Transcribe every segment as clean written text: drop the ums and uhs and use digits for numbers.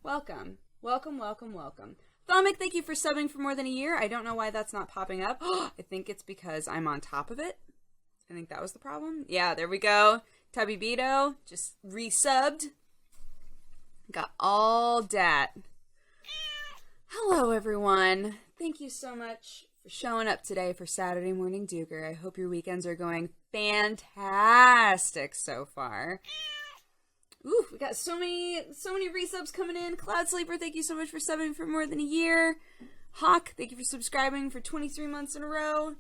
Welcome. Welcome, welcome, welcome. Thomik, thank you for subbing for more than a year. I don't know why that's not popping up. I think it's because I'm on top of it. I think that was the problem. Yeah, there we go. Tubby Beto just resubbed. Got all dat. Hello, everyone. Thank you so much for showing up today for Saturday Morning Dooger. I hope your weekends are going fantastic so far. Ooh, we got so many resubs coming in. Cloud Sleeper, thank you so much for subbing for more than a year. Hawk, thank you for subscribing for 23 months in a row.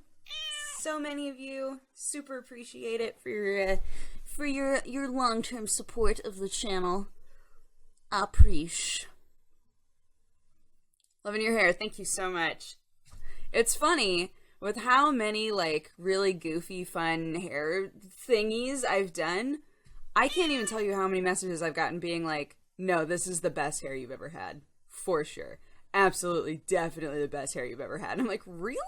So many of you. Super appreciate it for your long-term support of the channel. Appreciate. Loving your hair. Thank you so much. It's funny with how many like really goofy fun hair thingies I've done. I can't even tell you how many messages I've gotten being like, no, this is the best hair you've ever had. For sure. Absolutely, definitely the best hair you've ever had. And I'm like, really?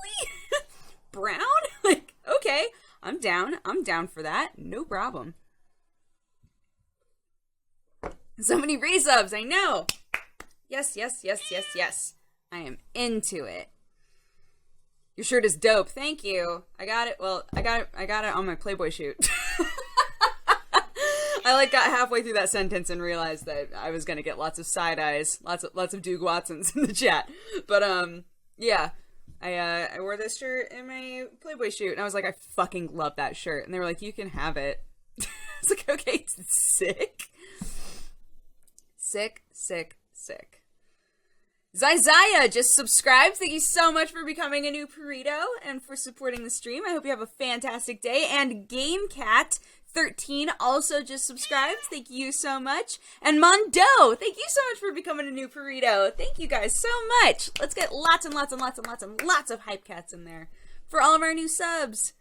Brown? Like, okay, I'm down. I'm down for that. No problem. So many resubs, I know. Yes, yes, yes, yes, yes. I am into it. Your shirt is dope. Thank you. I got it. Well, I got it on my Playboy shoot. I like got halfway through that sentence and realized that I was gonna get lots of side eyes, lots of Doog Watsons in the chat. But yeah, I wore this shirt in my Playboy shoot, and I was like, I fucking love that shirt. And they were like, you can have it. I was like, okay, sick, sick, sick, sick. Zaya just subscribed. Thank you so much for becoming a new burrito and for supporting the stream. I hope you have a fantastic day. And GameCat13 also just subscribed. Thank you so much. And Mondo, thank you so much for becoming a new burrito. Thank you guys so much. Let's get lots and lots and lots and lots and lots of hype cats in there for all of our new subs.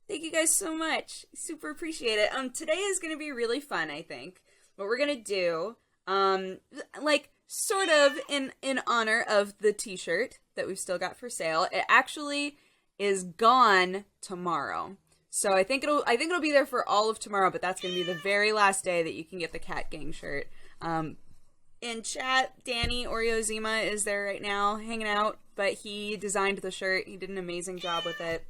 Thank you guys so much. Super appreciate it. Today is going to be really fun, I think. What we're going to do, like, sort of in honor of the t-shirt that we've still got for sale. It actually is gone tomorrow. So I think it'll be there for all of tomorrow, but that's going to be the very last day that you can get the Cat Gang shirt. In chat, Danny Oreozima is there right now hanging out, but he designed the shirt. He did an amazing job with it.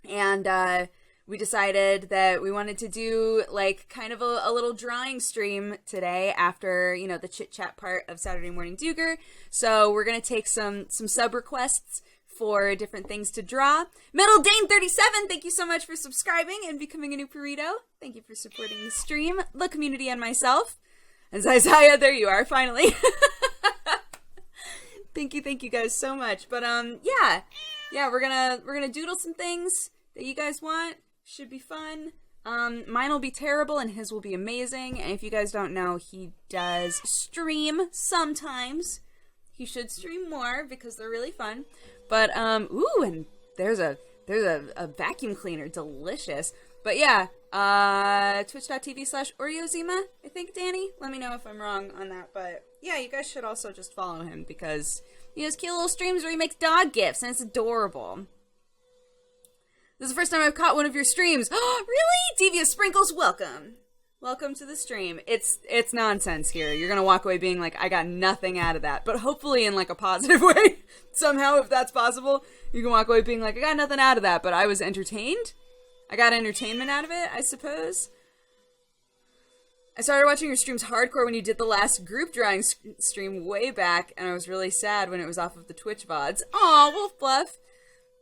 And we decided that we wanted to do like kind of a little drawing stream today after, you know, the chit chat part of Saturday Morning Dooger. So we're going to take some sub requests for different things to draw. Metal Dane 37, thank you so much for subscribing and becoming a new burrito. Thank you for supporting the stream, the community, and myself. And Zaya, there you are, finally. Thank you guys so much. But yeah, we're gonna doodle some things that you guys want. Should be fun. Mine will be terrible and his will be amazing. And if you guys don't know, he does stream sometimes. He should stream more because they're really fun. But ooh, and there's a vacuum cleaner, delicious. But yeah, twitch.tv/Oreozima, I think, Danny. Let me know if I'm wrong on that. But yeah, you guys should also just follow him because he has cute little streams where he makes dog gifts and it's adorable. This is the first time I've caught one of your streams. Oh, really? Devious Sprinkles, welcome. Welcome to the stream. It's nonsense here. You're gonna walk away being like, I got nothing out of that. But hopefully in like a positive way. Somehow, if that's possible, you can walk away being like, I got nothing out of that, but I was entertained. I got entertainment out of it, I suppose. I started watching your streams hardcore when you did the last group drawing stream way back, and I was really sad when it was off of the Twitch VODs. Aw, Wolf Bluff.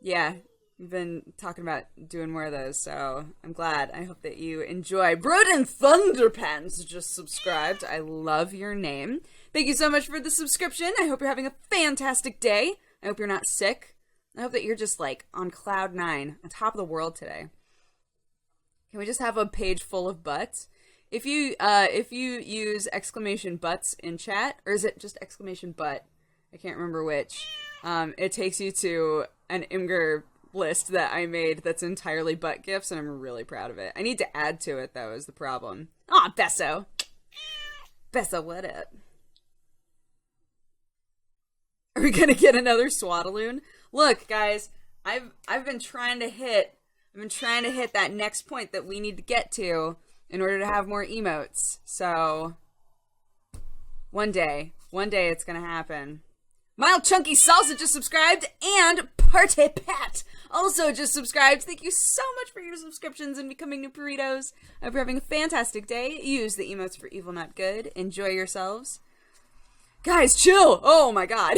Yeah. We've been talking about doing more of those, so I'm glad. I hope that you enjoy. Broden Thunderpants just subscribed. I love your name. Thank you so much for the subscription. I hope you're having a fantastic day. I hope you're not sick. I hope that you're just, like, on cloud 9, on top of the world today. Can we just have a page full of butts? If you use exclamation butts in chat, or is it just exclamation butt? I can't remember which. It takes you to an Imgur list that I made that's entirely butt gifs, and I'm really proud of it. I need to add to it, though, is the problem. Aw, Besso! Besso, what up? Are we gonna get another Swaddaloon? Look, guys, I've been trying to hit that next point that we need to get to in order to have more emotes. So one day One day it's gonna happen. Mild Chunky Salsa just subscribed, and Parte Pat also just subscribed. Thank you so much for your subscriptions and becoming new burritos. I hope you're having a fantastic day. Use the emotes for evil, not good. Enjoy yourselves. Guys, chill! Oh my god.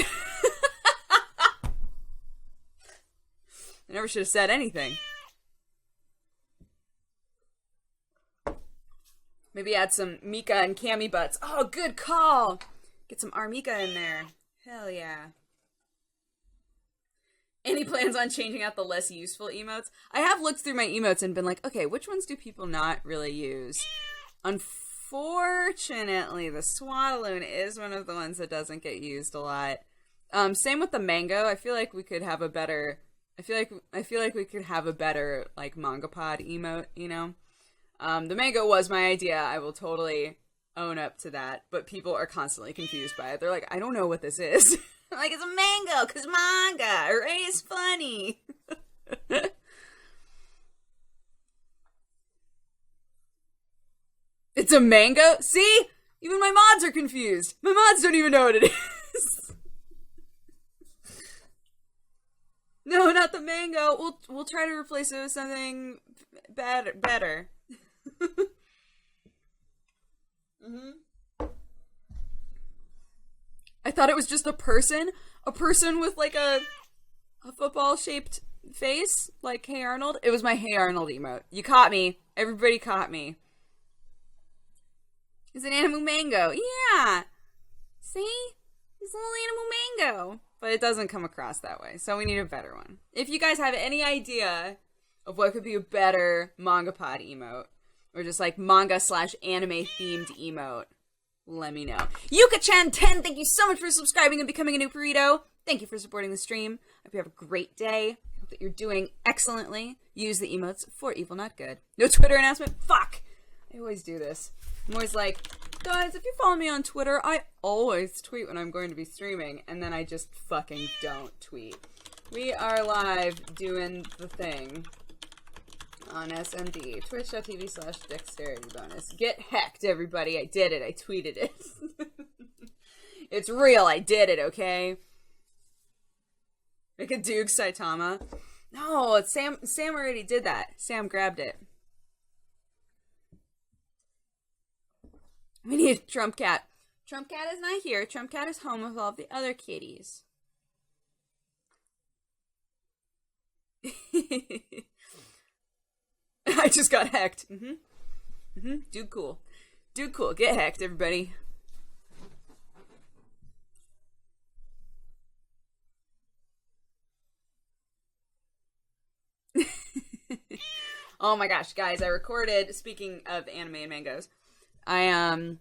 I never should have said anything. Maybe add some Mika and Cammy butts. Oh, good call! Get some Armika in there. Hell yeah. Any plans on changing out the less useful emotes? I have looked through my emotes and been like, okay, which ones do people not really use? Unfortunately, the Swadaloon is one of the ones that doesn't get used a lot. Same with the mango. I feel like we could have a better... I feel like we could have a better, like, manga pod emote, you know? The mango was my idea. I will totally own up to that, but people are constantly confused by it. They're like, I don't know what this is. Like, it's a mango, because manga, or A is funny. It's a mango? See? Even my mods are confused. My mods don't even know what it is. No, not the mango. We'll try to replace it with something better. I thought it was just a person with like a football-shaped face, like Hey Arnold. It was my Hey Arnold emote. You caught me. Everybody caught me. It's an Animu Mango. Yeah. See? It's a little Animu Mango. But it doesn't come across that way, so we need a better one. If you guys have any idea of what could be a better manga pod emote, or just like manga/anime themed emote, let me know. Yuka-chan10, thank you so much for subscribing and becoming a new burrito. Thank you for supporting the stream. I hope you have a great day. I hope that you're doing excellently. Use the emotes for evil, not good. No Twitter announcement? Fuck! I always do this. I'm always like, guys, if you follow me on Twitter, I always tweet when I'm going to be streaming, and then I just fucking don't tweet. We are live doing the thing on SMD, twitch.tv/dexterity bonus. Get hecked, everybody. I did it. I tweeted it. It's real. I did it, okay? Make a Dooger Saitama. No, it's Sam already did that. Sam grabbed it. We need Trump Cat. Trump Cat is not here. Trump Cat is home with all of the other kitties. I just got hacked. Dude cool. Dude cool. Get hacked, everybody. Oh my gosh, guys, I recorded, speaking of anime and mangoes, I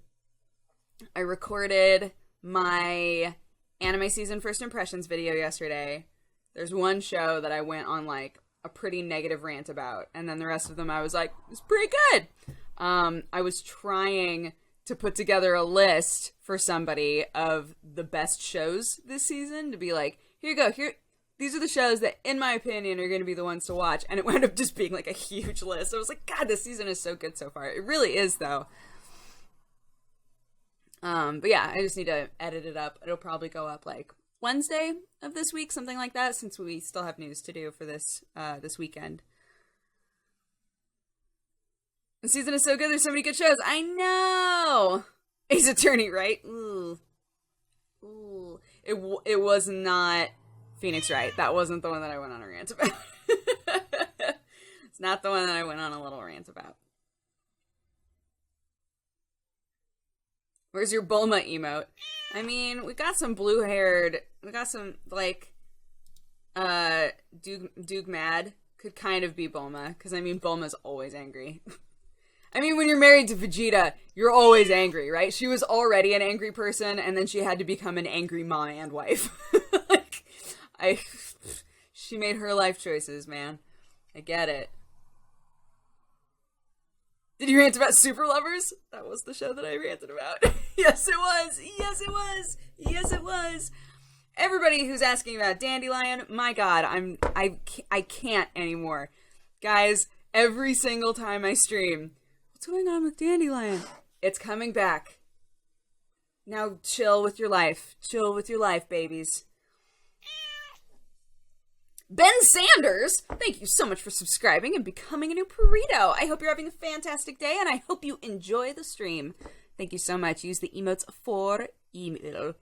recorded my anime season first impressions video yesterday. There's one show that I went on like a pretty negative rant about, and then the rest of them I was like, it's pretty good. I was trying to put together a list for somebody of the best shows this season to be like, here you go, these are the shows that, in my opinion, are going to be the ones to watch, and it wound up just being like a huge list. I was like, God, this season is so good so far. It really is, though. But yeah, I just need to edit it up. It'll probably go up like Wednesday of this week, something like that, since we still have news to do for this weekend. The season is so good, there's so many good shows. I know! Ace Attorney, right? Ooh. It was not Phoenix Wright. That wasn't the one that I went on a rant about. It's not the one that I went on a little rant about. Where's your Bulma emote? I mean, we got some blue-haired... We got some, like... Doog Mad could kind of be Bulma. Because, I mean, Bulma's always angry. I mean, when you're married to Vegeta, you're always angry, right? She was already an angry person, and then she had to become an angry mom and wife. She made her life choices, man. I get it. Did you rant about Super Lovers? That was the show that I ranted about. Yes, it was. Yes, it was. Yes, it was. Everybody who's asking about Dandelion, my God, I can't anymore. Guys, every single time I stream, what's going on with Dandelion? It's coming back. Now chill with your life. Chill with your life, babies. Ben Sanders, thank you so much for subscribing and becoming a new burrito. I hope you're having a fantastic day, and I hope you enjoy the stream. Thank you so much. Use the emotes for email.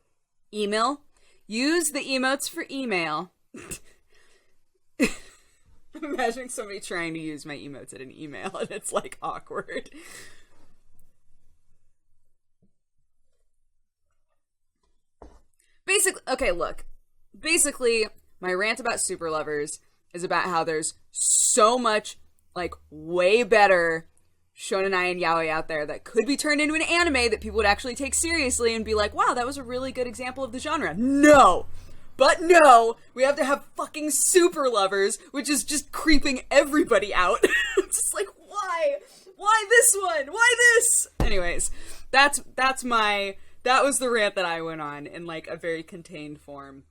Email? Use the emotes for email. I'm imagining somebody trying to use my emotes in an email, and it's, like, awkward. Basically, okay, look. Basically, my rant about super lovers is about how there's so much, like, way better shonen and yaoi out there that could be turned into an anime that people would actually take seriously and be like, wow, that was a really good example of the genre. No! But no! We have to have fucking super lovers, which is just creeping everybody out. It's just like, why? Why this one? Why this? Anyways, that was the rant that I went on in, like, a very contained form.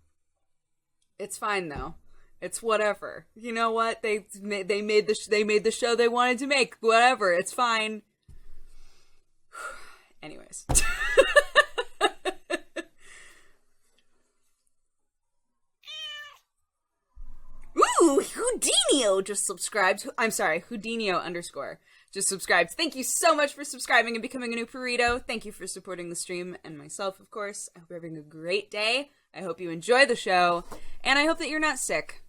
It's fine, though. It's whatever. You know what? They made the show they wanted to make. Whatever. It's fine. Anyways. Ooh, Houdinio just subscribed. I'm sorry, Houdinio _ just subscribed. Thank you so much for subscribing and becoming a new burrito. Thank you for supporting the stream and myself, of course. I hope you're having a great day. I hope you enjoy the show, and I hope that you're not sick.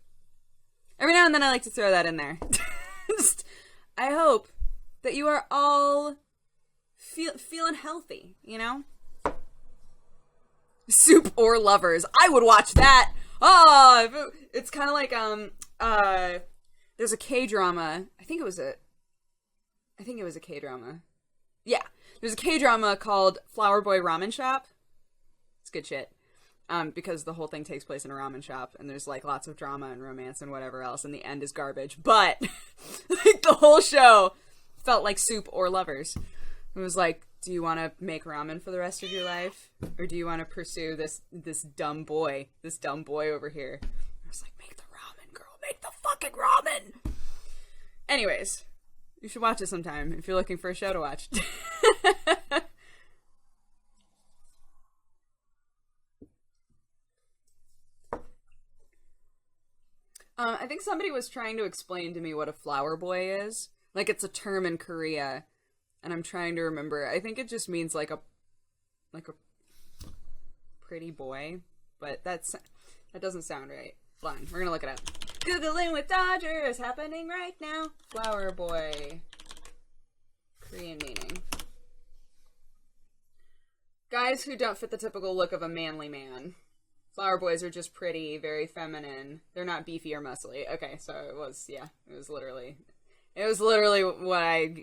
Every now and then I like to throw that in there. I hope that you are all feeling healthy, you know? Soup or Lovers. I would watch that! Oh, it's kind of like, there's a K-drama. I think it was a K-drama. Yeah. There's a K-drama called Flower Boy Ramen Shop. It's good shit. Because the whole thing takes place in a ramen shop, and there's, like, lots of drama and romance and whatever else, and the end is garbage. But, like, the whole show felt like Soup or Lovers. It was like, do you want to make ramen for the rest of your life? Or do you want to pursue this dumb boy over here? I was like, make the ramen, girl. Make the fucking ramen! Anyways, you should watch it sometime if you're looking for a show to watch. I think somebody was trying to explain to me what a flower boy is. Like, it's a term in Korea, and I'm trying to remember. I think it just means, like a pretty boy, but that doesn't sound right. Hold on, we're gonna look it up. Googling with Dodger is happening right now. Flower boy. Korean meaning. Guys who don't fit the typical look of a manly man. Flower boys are just pretty, very feminine. They're not beefy or muscly. Okay, so it was literally what I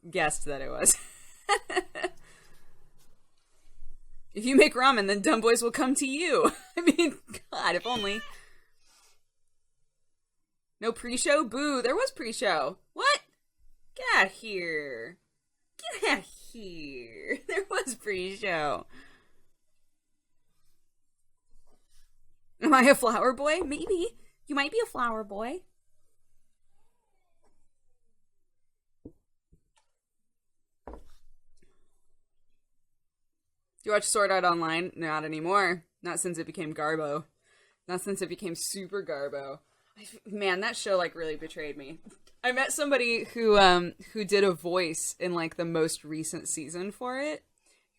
guessed that it was. If you make ramen, then dumb boys will come to you. I mean, God, if only. No pre-show? Boo, there was pre-show. What? Get out of here. Get out of here. There was pre-show. Am I a flower boy? Maybe. You might be a flower boy. Do you watch Sword Art Online? Not anymore. Not since it became Garbo. Not since it became super Garbo. Man, that show, like, really betrayed me. I met somebody who did a voice in, like, the most recent season for it.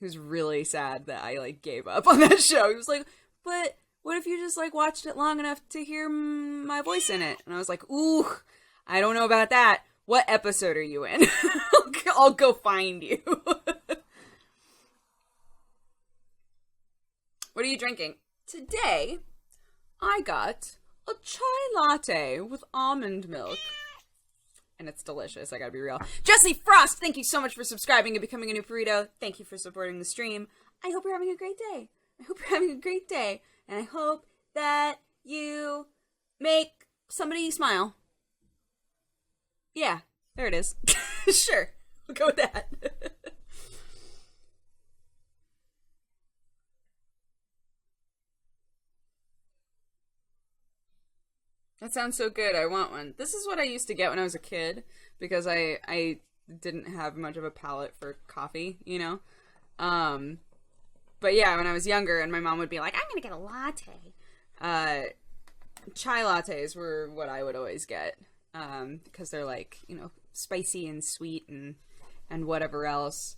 He was really sad that I, like, gave up on that show. He was like, but what if you just, like, watched it long enough to hear my voice in it? And I was like, ooh, I don't know about that. What episode are you in? I'll go find you. What are you drinking? Today, I got a chai latte with almond milk. And it's delicious, I gotta be real. Jesse Frost, thank you so much for subscribing and becoming a new burrito. Thank you for supporting the stream. I hope you're having a great day. I hope you're having a great day. And I hope that you make somebody smile. Yeah, there it is. Sure, we'll go with that. That sounds so good. I want one. This is what I used to get when I was a kid because I didn't have much of a palate for coffee, you know? But yeah, when I was younger and my mom would be like, I'm gonna get a latte. Chai lattes were what I would always get. Because they're like, you know, spicy and sweet and whatever else.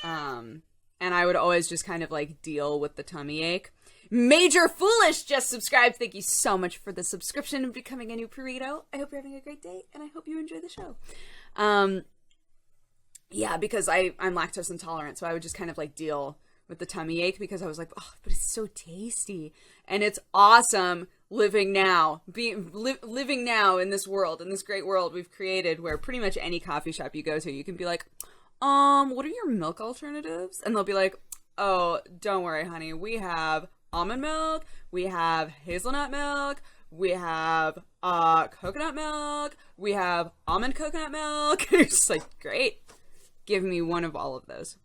And I would always just kind of like deal with the tummy ache. Major Foolish just subscribed. Thank you so much for the subscription and becoming a new burrito. I hope you're having a great day and I hope you enjoy the show. Yeah, because I'm lactose intolerant, so I would just kind of like deal with the tummy ache because I was like, oh, but it's so tasty. And it's awesome living now, living now in this world, in this great world we've created where pretty much any coffee shop you go to, you can be like, what are your milk alternatives? And they'll be like, oh, don't worry, honey. We have almond milk. We have hazelnut milk. We have coconut milk. We have almond coconut milk. It's just like, great. Give me one of all of those.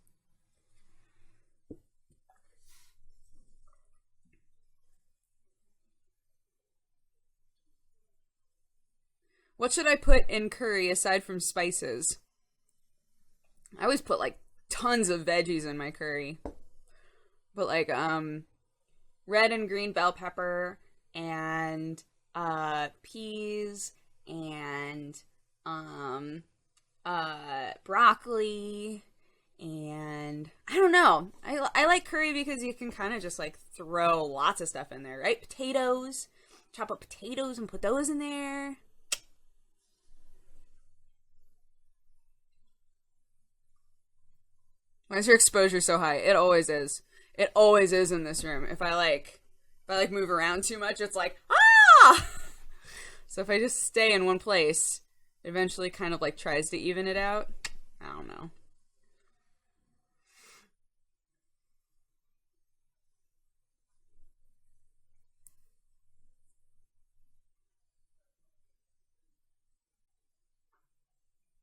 What should I put in curry aside from spices? I always put like tons of veggies in my curry. But like red and green bell pepper and peas and broccoli and I don't know. I like curry because you can kind of just like throw lots of stuff in there, right? Potatoes. Chop up potatoes and put those in there. Why is your exposure so high? It always is. It always is in this room. If I move around too much, it's like, ah! So if I just stay in one place, it eventually kind of like tries to even it out. I don't know.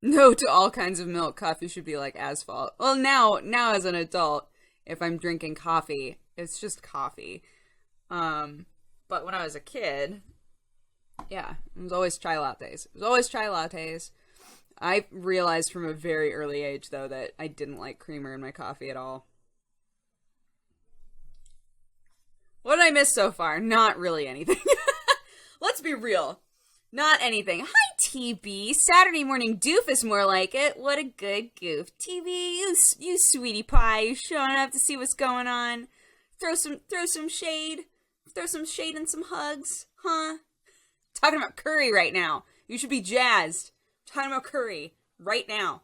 No to all kinds of milk. Coffee should be like asphalt. Well, now as an adult, if I'm drinking coffee, it's just coffee. But when I was a kid, yeah, it was always chai lattes. It was always chai lattes. I realized from a very early age, though, that I didn't like creamer in my coffee at all. What did I miss so far? Not really anything. Let's be real. Not anything. Hi, TB. Saturday morning doofus, more like it. What a good goof. TB, you sweetie pie. You showing up to see what's going on. Throw some shade. Throw some shade and some hugs. Huh? Talking about curry right now. You should be jazzed. Talking about curry right now.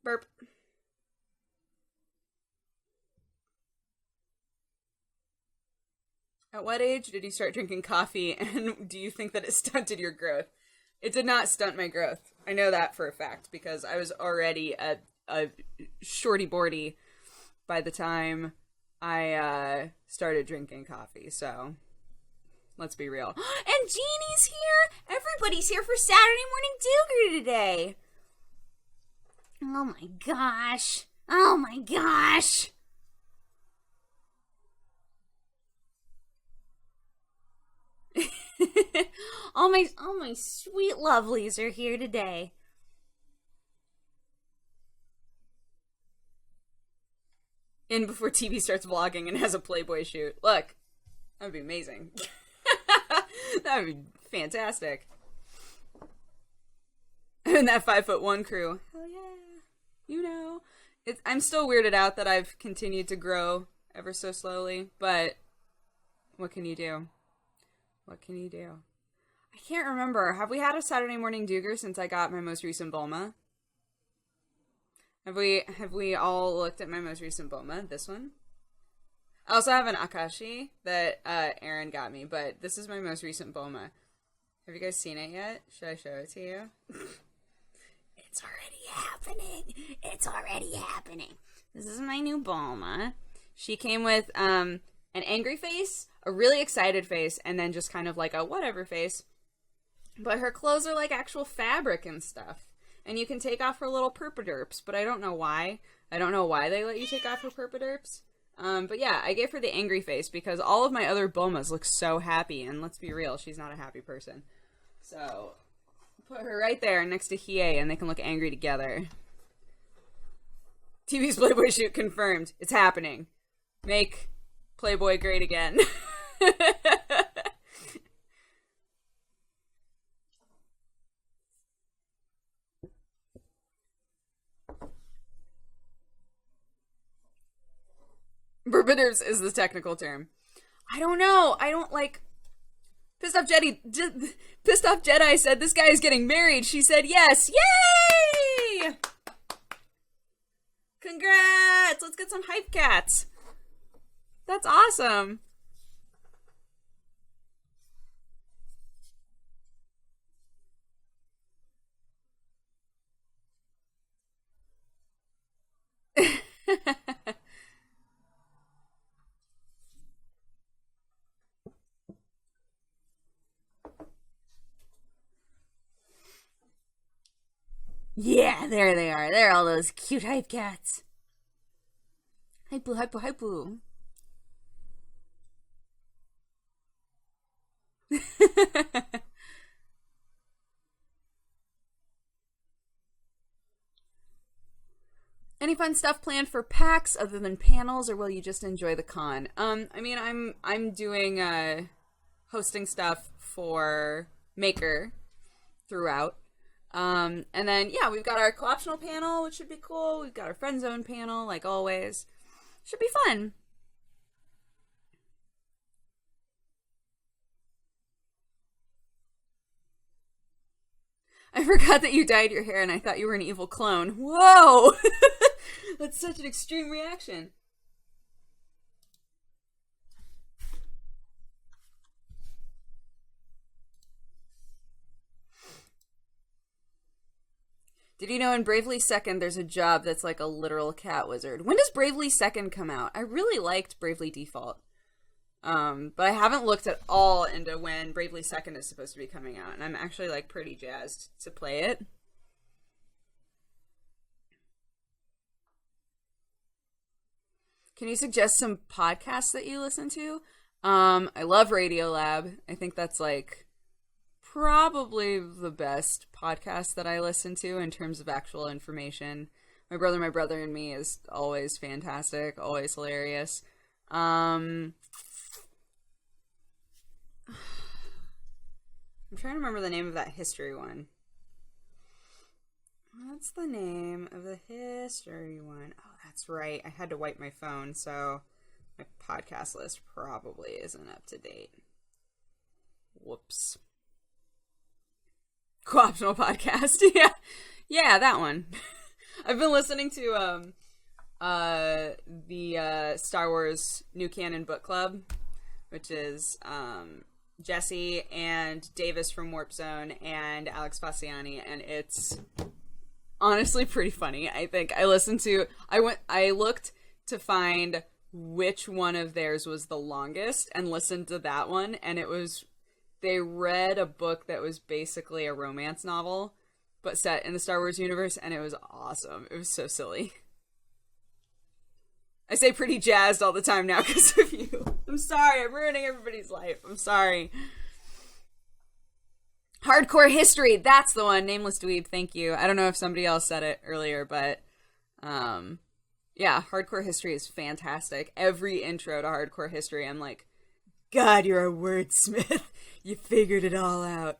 Burp. At what age did you start drinking coffee, and do you think that it stunted your growth? It did not stunt my growth. I know that for a fact, because I was already a shorty-bordy by the time I started drinking coffee, so let's be real. And Jeannie's here! Everybody's here for Saturday Morning Dooger today! Oh my gosh! Oh my gosh! all my sweet lovelies are here today. In before TV starts vlogging and has a Playboy shoot. Look, that would be amazing. That would be fantastic. And that 5'1" crew. Hell yeah. You know. I'm still weirded out that I've continued to grow ever so slowly, but what can you do? What can you do? I can't remember. Have we had a Saturday Morning Dooger since I got my most recent Bulma? Have we all looked at my most recent Bulma? This one? I also have an Akashi that Aaron got me, but this is my most recent Bulma. Have you guys seen it yet? Should I show it to you? It's already happening. It's already happening. This is my new Bulma. She came with an angry face, a really excited face, and then just kind of like a whatever face. But her clothes are like actual fabric and stuff. And you can take off her little perpaderps, but I don't know why. I don't know why they let you take off her perpaderps. But yeah, I gave her the angry face because all of my other Bulmas look so happy, and let's be real, she's not a happy person. So, Put her right there next to Hiei and they can look angry together. TV's Playboy shoot confirmed. It's happening. Make Playboy great again. Burbiders is the technical term. I don't know. I don't like... Pissed Off Jedi said, this guy is getting married. She said yes. Yay! Congrats! Let's get some hype cats. That's awesome. Yeah, there they are. They're all those cute hype cats. Hypoo, hypoo, hypoo. Any fun stuff planned for PAX other than panels, or will you just enjoy the con? I mean, I'm doing hosting stuff for Maker throughout. And then, yeah, we've got our co-optional panel, which should be cool. We've got our friend zone panel, like always. Should be fun. I forgot that you dyed your hair and I thought you were an evil clone. Whoa! That's such an extreme reaction. Did you know in Bravely Second there's a job that's like a literal cat wizard? When does Bravely Second come out? I really liked Bravely Default. But I haven't looked at all into when Bravely Second is supposed to be coming out, and I'm actually like pretty jazzed to play it. Can you suggest some podcasts that you listen to? I love Radiolab. I think that's like probably the best podcast that I listen to in terms of actual information. My Brother and Me is always fantastic, always hilarious. I'm trying to remember the name of that history one. What's the name of the history one? Oh, that's right. I had to wipe my phone, so my podcast list probably isn't up to date. Whoops. Co-optional podcast. Yeah, that one. I've been listening to the Star Wars New Canon Book Club, which is Jesse and Davis from Warp Zone and Alex Faciani, and it's honestly pretty funny. I think I looked to find which one of theirs was the longest and listened to that one, and they read a book that was basically a romance novel but set in the Star Wars universe, and it was awesome. It was so silly. I say pretty jazzed all the time now because of you. I'm sorry. I'm ruining everybody's life. I'm sorry. Hardcore History. That's the one. Nameless Dweeb. Thank you. I don't know if somebody else said it earlier, but yeah, Hardcore History is fantastic. Every intro to Hardcore History, I'm like, God, you're a wordsmith. You figured it all out.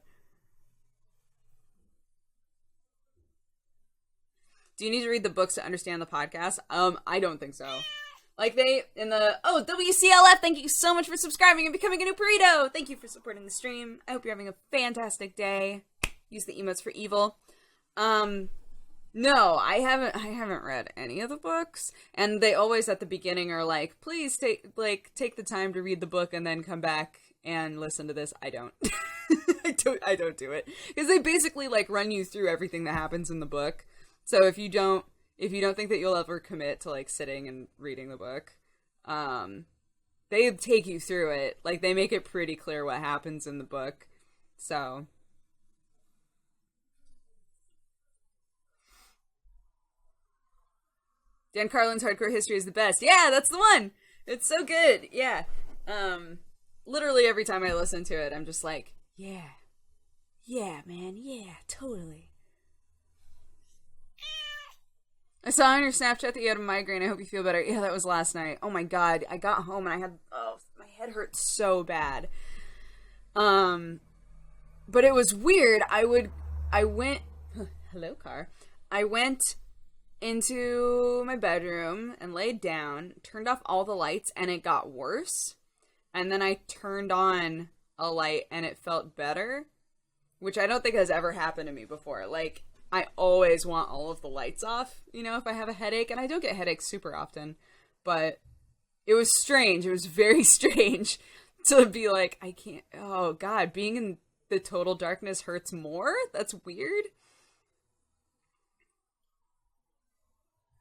Do you need to read the books to understand the podcast? I don't think so. Like WCLF, thank you so much for subscribing and becoming a new burrito. Thank you for supporting the stream. I hope you're having a fantastic day. Use the emotes for evil. No, I haven't read any of the books. And they always at the beginning are like, please take the time to read the book and then come back and listen to this. I don't. I don't do it. Because they basically like run you through everything that happens in the book. So if you don't think that you'll ever commit to like sitting and reading the book, they take you through it. Like they make it pretty clear what happens in the book. So Dan Carlin's Hardcore History is the best. Yeah, that's the one. It's so good. Yeah. Literally every time I listen to it, I'm just like, yeah. Yeah, man. Yeah, totally. I saw on your Snapchat that you had a migraine. I hope you feel better. Yeah, that was last night. Oh my god. I got home and I had, oh, my head hurt so bad. But it was weird. I went, hello, car. I went into my bedroom and laid down, turned off all the lights, and it got worse. And then I turned on a light and it felt better, which I don't think has ever happened to me before. Like, I always want all of the lights off, you know, if I have a headache, and I don't get headaches super often, but it was strange. It was very strange to be like, I can't, oh god, being in the total darkness hurts more? That's weird.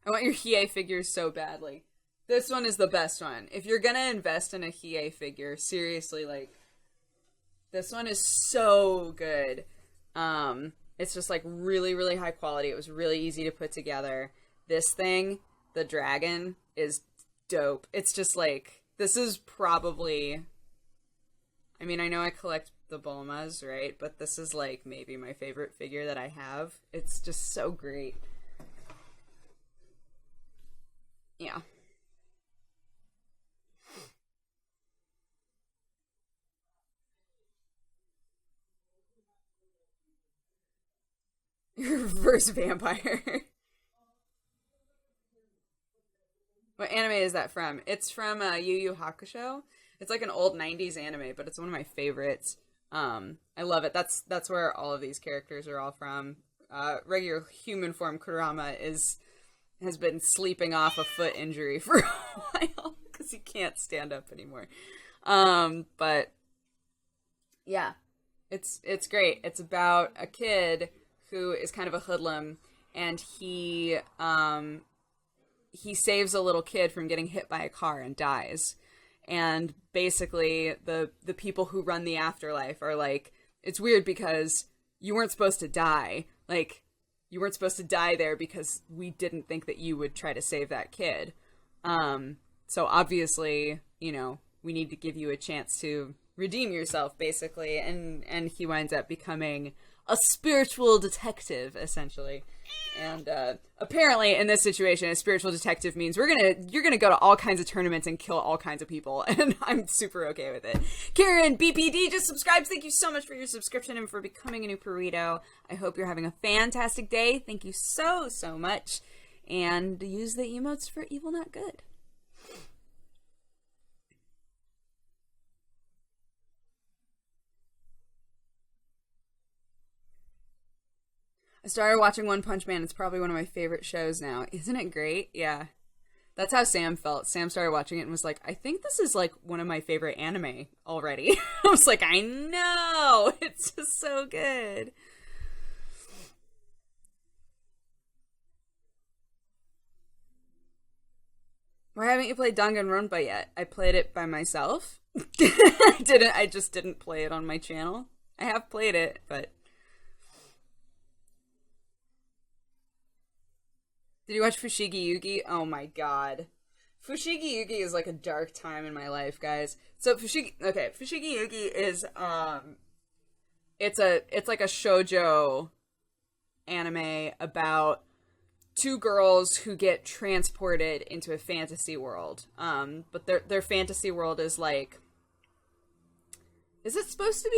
I want your Hiei figures so badly. This one is the best one. If you're gonna invest in a Hiei figure, seriously, like, this one is so good. It's just, like, really, really high quality. It was really easy to put together. This thing, the dragon, is dope. It's just, like, this is probably... I mean, I know I collect the Bulmas, right? But this is, like, maybe my favorite figure that I have. It's just so great. Yeah. Reverse vampire. What anime is that from? It's from Yu Yu Hakusho. It's like an old 90s anime, but it's one of my favorites. I love it. That's where all of these characters are all from. Regular human form Kurama has been sleeping off a foot injury for a while because he can't stand up anymore. But yeah, it's great. It's about a kid who is kind of a hoodlum, and he saves a little kid from getting hit by a car and dies. And basically, the people who run the afterlife are like, it's weird because you weren't supposed to die. Like, you weren't supposed to die there because we didn't think that you would try to save that kid. So obviously, you know, we need to give you a chance to redeem yourself, basically. And he winds up becoming a spiritual detective, essentially. And apparently, in this situation, a spiritual detective means you're gonna go to all kinds of tournaments and kill all kinds of people, and I'm super okay with it. Karen BPD just subscribes. Thank you so much for your subscription and for becoming a new burrito. I hope you're having a fantastic day. Thank you so much, and use the emotes for evil, not good. I started watching One Punch Man. It's probably one of my favorite shows now. Isn't it great? Yeah. That's how Sam felt. Sam started watching it and was like, I think this is like one of my favorite anime already. I was like, I know! It's just so good. Why haven't you played Danganronpa yet? I played it by myself. I just didn't play it on my channel. I have played it, but... Did you watch Fushigi Yugi? Oh my god. Fushigi Yugi is like a dark time in my life, guys. So Fushigi Yugi is it's like a shoujo anime about two girls who get transported into a fantasy world. But their fantasy world is like, is it supposed to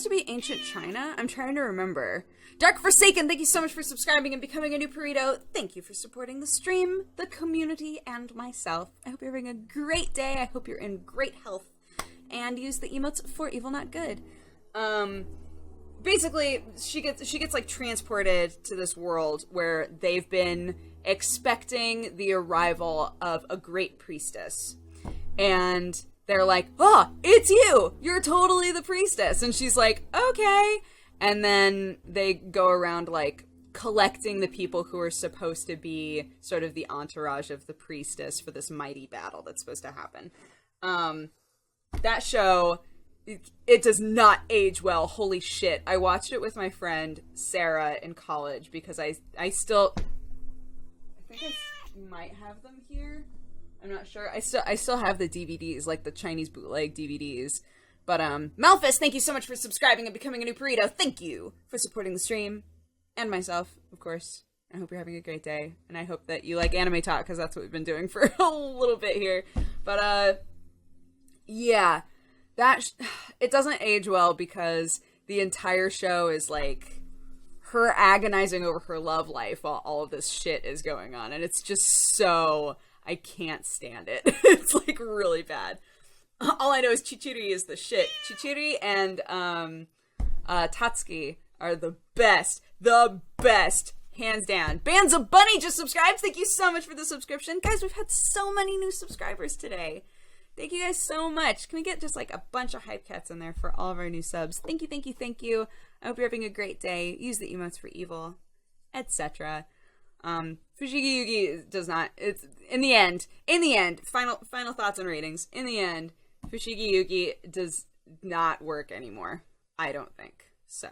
be ancient China? I'm trying to remember. Dark Forsaken, thank you so much for subscribing and becoming a new burrito. Thank you for supporting the stream, the community, and myself. I hope you're having a great day. I hope you're in great health. And use the emotes for evil, not good. Basically, she gets like transported to this world where they've been expecting the arrival of a great priestess. And they're like, oh, it's you! You're totally the priestess! And she's like, okay. And then they go around, like, collecting the people who are supposed to be sort of the entourage of the priestess for this mighty battle that's supposed to happen. That show, it does not age well. Holy shit. I watched it with my friend Sarah in college because I think I might have them here. I'm not sure. I still have the DVDs, like the Chinese bootleg DVDs. But, Malphus, thank you so much for subscribing and becoming a new burrito. Thank you for supporting the stream. And myself, of course. I hope you're having a great day. And I hope that you like anime talk, because that's what we've been doing for a little bit here. But, yeah. It doesn't age well, because the entire show is, like, her agonizing over her love life while all of this shit is going on. And it's just so... I can't stand it. It's, like, really bad. All I know is Chichiri is the shit. Chichiri and Tatsuki are the best. The best. Hands down. Bands of Bunny just subscribed. Thank you so much for the subscription. Guys, we've had so many new subscribers today. Thank you guys so much. Can we get just like a bunch of hype cats in there for all of our new subs? Thank you, thank you, thank you. I hope you're having a great day. Use the emotes for evil, etc. Fushigi Yugi does not, it's, in the end, final thoughts and ratings. In the end, Fushigi Yugi does not work anymore. I don't think. So.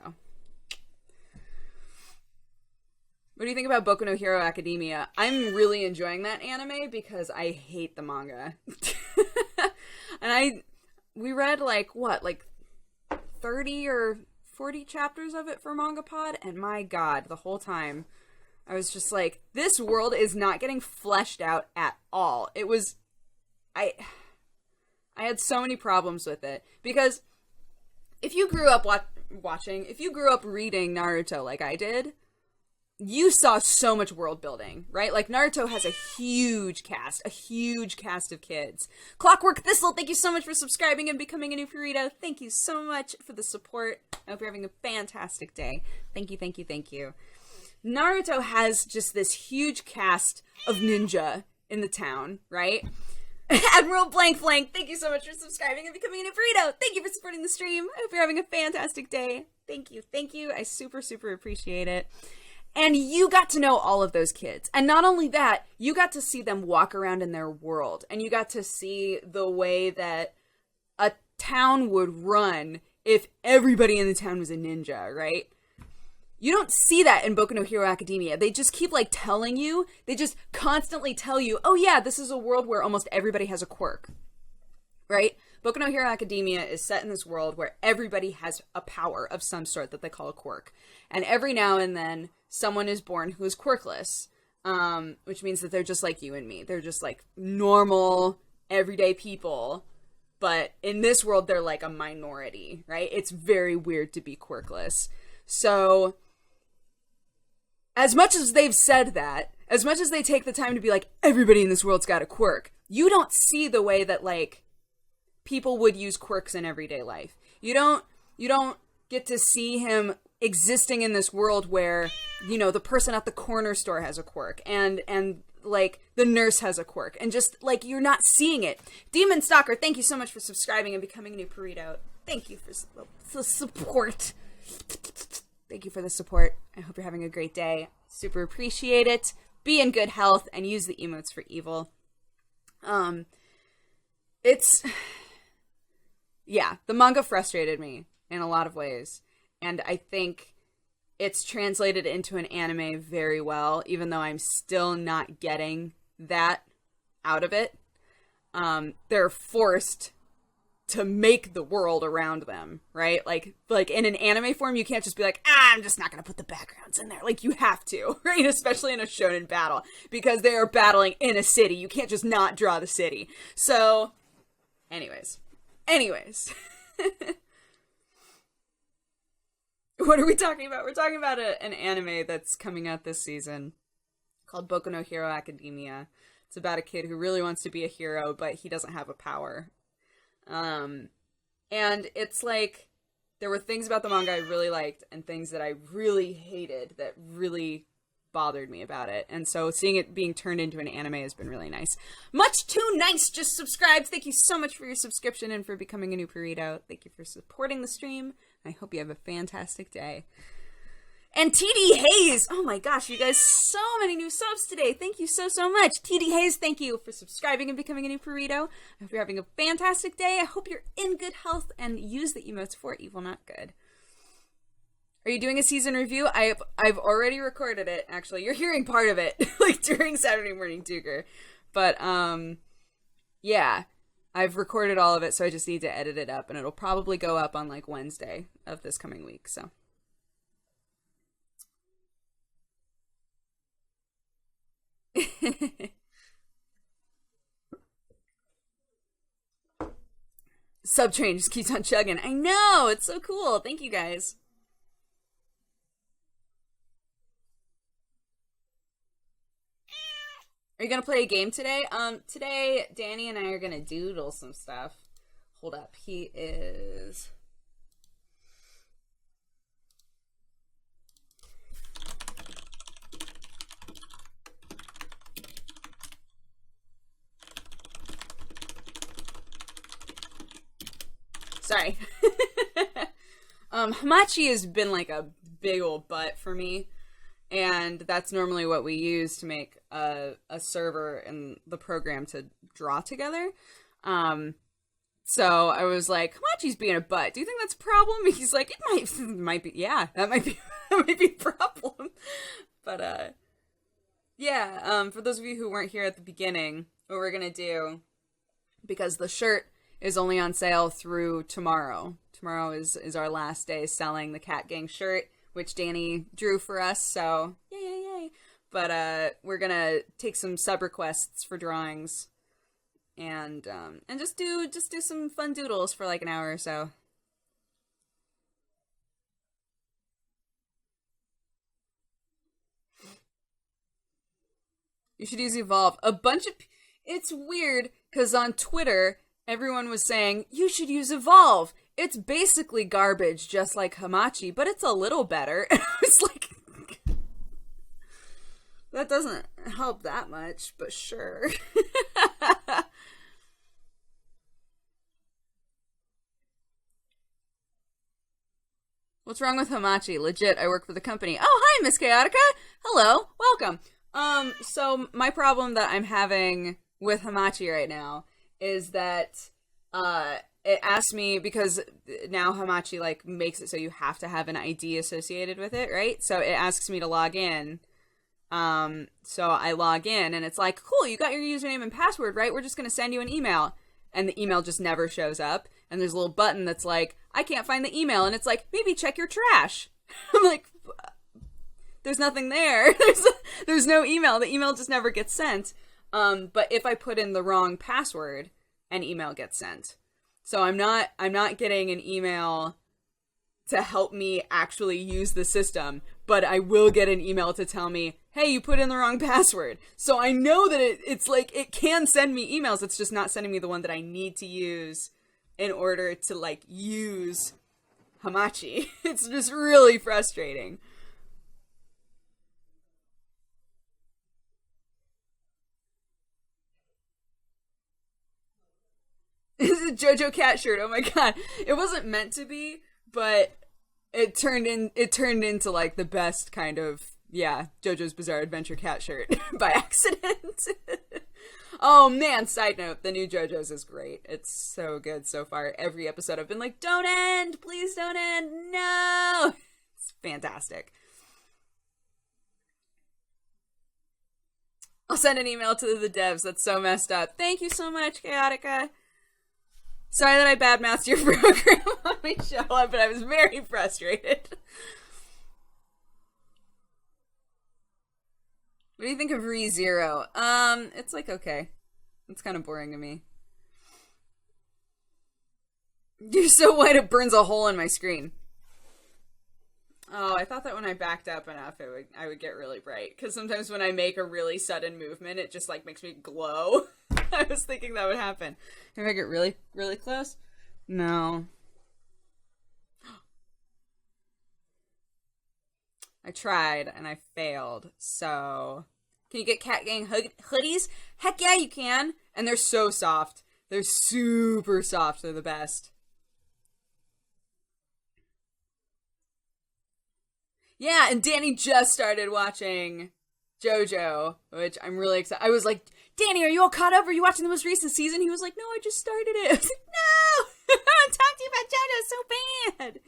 What do you think about Boku no Hero Academia? I'm really enjoying that anime because I hate the manga. And we read like 30 or 40 chapters of it for Manga Pod, and my god, the whole time I was just like, this world is not getting fleshed out at all. It was, I had so many problems with it, because if you grew up if you grew up reading Naruto like I did, you saw so much world building, right? Like, Naruto has a huge cast of kids. Clockwork Thistle, thank you so much for subscribing and becoming a new burrito. Thank you so much for the support. I hope you're having a fantastic day. Thank you, thank you, thank you. Naruto has just this huge cast of ninja in the town, right? Admiral Blank Flank, thank you so much for subscribing and becoming a new burrito. Thank you for supporting the stream. I hope you're having a fantastic day. Thank you, thank you. I super, super appreciate it. And you got to know all of those kids. And not only that, you got to see them walk around in their world. And you got to see the way that a town would run if everybody in the town was a ninja, right? You don't see that in Boku no Hero Academia. They just keep, like, telling you. They just constantly tell you, oh yeah, this is a world where almost everybody has a quirk. Right? Boku no Hero Academia is set in this world where everybody has a power of some sort that they call a quirk. And every now and then, someone is born who is quirkless, which means that they're just like you and me. They're just like normal, everyday people, but in this world, they're like a minority, right? It's very weird to be quirkless. So, as much as they've said that, as much as they take the time to be like, everybody in this world's got a quirk, you don't see the way that, like, people would use quirks in everyday life. You don't get to see him existing in this world where, you know, the person at the corner store has a quirk and like the nurse has a quirk, and just like, you're not seeing it. Demon Stalker, thank you so much for subscribing and becoming a new burrito. Thank you for the support. Thank you for the support. I hope you're having a great day. Super appreciate it. Be in good health and use the emotes for evil. Yeah, the manga frustrated me in a lot of ways. And I think it's translated into an anime very well, even though I'm still not getting that out of it. They're forced to make the world around them, right? Like in an anime form, you can't just be like, I'm just not going to put the backgrounds in there. Like, you have to, right? Especially in a shonen battle, because they are battling in a city. You can't just not draw the city. So, anyways. What are we talking about? We're talking about an anime that's coming out this season called Boku no Hero Academia. It's about a kid who really wants to be a hero, but he doesn't have a power. And it's like, there were things about the manga I really liked and things that I really hated that really bothered me about it. And so seeing it being turned into an anime has been really nice. Much Too Nice just subscribed. Thank you so much for your subscription and for becoming a new burrito. Thank you for supporting the stream. I hope you have a fantastic day. And TD Hayes, oh my gosh, you guys, so many new subs today. Thank you so much. TD Hayes, thank you for subscribing and becoming a new burrito. I hope you're having a fantastic day. I hope you're in good health and use the emotes for evil, not good. Are you doing a season review? I've already recorded it, actually. You're hearing part of it, like, during Saturday Morning Dooger. But, yeah. I've recorded all of it, so I just need to edit it up, and it'll probably go up on like Wednesday of this coming week. So Subtrain just keeps on chugging. I know, it's so cool. Thank you guys. Are you gonna play a game today? Today Danny and I are gonna doodle some stuff. Hold up, he is. Sorry. Hamachi has been like a big old butt for me. And that's normally what we use to make a server in the program to draw together. So I was like, Hamachi's being a butt. Do you think that's a problem? He's like, it might be. Yeah, that might be a problem. But yeah. For those of you who weren't here at the beginning, what we're gonna do, because the shirt is only on sale through tomorrow. Tomorrow is our last day selling the Cat Gang shirt, which Danny drew for us, so yay. But we're gonna take some sub requests for drawings and just do some fun doodles for like an hour or so. You should use Evolve. It's weird because on Twitter everyone was saying you should use Evolve. It's basically garbage, just like Hamachi, but it's a little better. And I was like, that doesn't help that much, but sure. What's wrong with Hamachi? Legit, I work for the company. Oh, hi, Miss Chaotica. Hello, welcome. So my problem that I'm having with Hamachi right now is that, it asks me, because now Hamachi like makes it so you have to have an ID associated with it, right? So it asks me to log in. So I log in and it's like, cool, you got your username and password, right? We're just gonna send you an email. And the email just never shows up. And there's a little button that's like, I can't find the email. And it's like, maybe check your trash. I'm like, there's nothing there. There's no email. The email just never gets sent. But if I put in the wrong password, an email gets sent. So I'm not getting an email to help me actually use the system, but I will get an email to tell me, hey, you put in the wrong password. So I know that it's like, it can send me emails. It's just not sending me the one that I need to use in order to like use Hamachi. It's just really frustrating. It's a JoJo cat shirt. Oh my god. It wasn't meant to be, but it turned into like the best kind of, yeah, JoJo's Bizarre Adventure cat shirt by accident. Oh man, side note, the new JoJo's is great. It's so good so far. Every episode I've been like, don't end, please don't end, no. It's fantastic. I'll send an email to the devs. That's so messed up. Thank you so much, Chaotica. Sorry that I badmouthed your program on my show, but I was very frustrated. What do you think of ReZero? It's like okay. It's kind of boring to me. You're so white it burns a hole in my screen. Oh, I thought that when I backed up enough, I would get really bright. Because sometimes when I make a really sudden movement, it just like makes me glow. I was thinking that would happen. Can I get really, really close? No. I tried and I failed. So, can you get Cat Gang hoodies? Heck yeah, you can. And they're so soft. They're super soft. They're the best. Yeah, and Danny just started watching JoJo, which I'm really excited. I was like, Danny, are you all caught up? Are you watching the most recent season? He was like, no, I just started it. I was like, no! I want to talk to you about JoJo so bad.